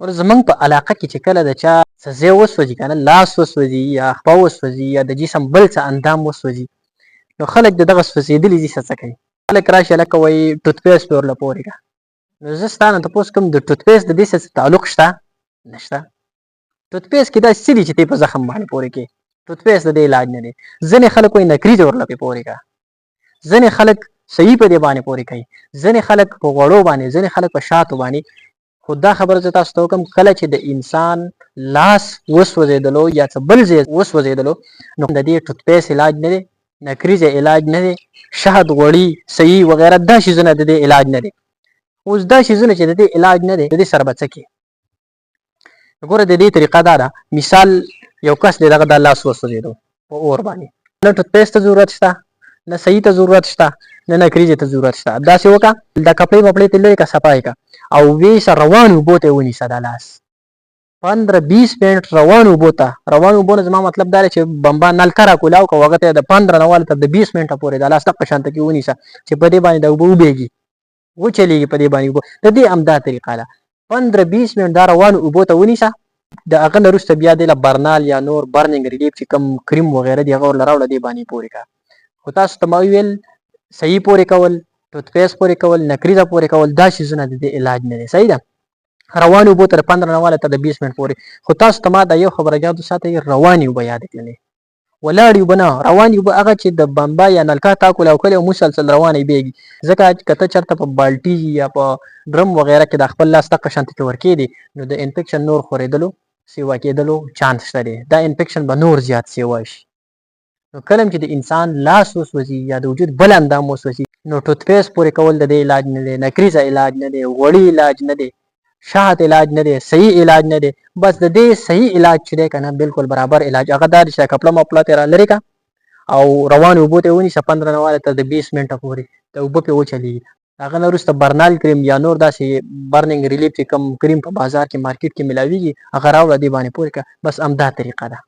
ور زمونږ په علاقه کې چې کله د چا څه ځای وسوځي که نه، لاس وسوځي یا خپه وسوځي یا د جسم بل څه اندام وسوځي، نو خلک د دغه سوځېدلي ځای څه کوي؟ خلک راشي هلکه وایي ټوت پیسټ پې ورله پورې کړه. نو زه ستا نه تپوس کوم د ټوت پیسټ د دې سره تعلق شته؟ نشته. ټوت پیسټ کې داسې څه دي چې ته یې په زخم باندې پورې کړې؟ ټوت پیسټ د دې علاج نه دی. ځینې خلک وایي نکریزه ورله پې پورې کړه، ځینې خلک صحیح په دې باندې پورې کوي، ځینې خلک په غوړو باندې، ځینې خلک په شاتو باندې. خو دا خبره زه تاسو ته وکړم، کله چې د انسان لاس وسوځېدلو یا څه بل ځای وسوځېدلو، نو د دې ټوت پیسټ علاج نه دی، نکریزه علاج نه دی، شهد غوړي صحیح وغیره دا شیزونه د دې علاج نه دی. اوس دا شیزونه چې د دې علاج نه دی، د دې سره به څه کړي؟ ګوره د دې طریقه دا ده، مثال یو کس دی دغه د لاس وسوځېدو په اور باندې، نه ټوت پیسټ ته ضرورت شته، نه صحیح ته ضرورت شته، نه نکریزې ته ضرورت شته. داسې وکړه دا کپړې وپړې ترې لرې کړه، صفا یې کړه او ویسه روان اوبو ته یې ونیسه دا لاس 15-20 منټ روان اوبو ته. روان اوبو نه زما مطلب دا دی چې بمبا نلکه راکولاو کړه، هغه ته یې د 15 نه واله تر د 20 منټه پورې دا لاس دغه شانته کې ونیسه چې په دې باندې دا اوبه وبهېږي، وچلېږي په دې باندې اوبه. د دې همدا طریقه ده، 15-20 منټ دا روان اوبو ته ونیسه. د هغه نه وروسته بیا دې له برنال یا نور برننګ ریلیف چې کوم کریم وغیره دي هغه ورله راوړه، دې باندې پورې کړه. خو تاسو ته ما وویل صحیح پورې کول، ټوت پیسټ پورې کول، نکریزه پورې کول، دا شیزونه د دې علاج نه دی. صحیح ده؟ روانې اوبو ته د 15 نه واله تر د 20 منټ پورې. خو تاسو ته ما دا یو خبره یاد وساتئ، روانې اوبه یادې کړلې، ولاړې اوبه نه. روانې اوبه هغه چې د بمبا یا نلکه تا کولاو کړې او مسلسل روانې بهېږي. ځکه که ته چېرته په بالټي یا په ډرم وغیره کې د خپل لاس دغه شانتې کې ورکېږدې، نو د انفیکشن نور خورېدلو سیوا کېدلو چانس شته دی، دا انفیکشن به نور زیات سیوا شي. نو کله چې د انسان لاس وسوځي یا د وجود بل اندام وسوځي، نو ټوت پیسټ پورې کول د دې علاج نه دی، نکریزه علاج نه دی، غوړي علاج نه دی، شهد علاج نه دی، صحیح علاج نه دی. بس د دې صحیح علاج چې دی که نه، بالکل برابر علاج هغه دا دی چې کپړه مپړه ترې را لرې کړه او روان اوبو ته یې ونیسه 15 نه واله تر د 20 منټه پورې، د اوبه پرې وچلېږي. هغه نه وروسته برنال کریم یا نور داسې برننګ ریلیف چې کوم کریم په بازار کې مارکیټ کې ملاویږي هغه راوړه، دې باندې پورې کړه. بس همدا طریقه ده.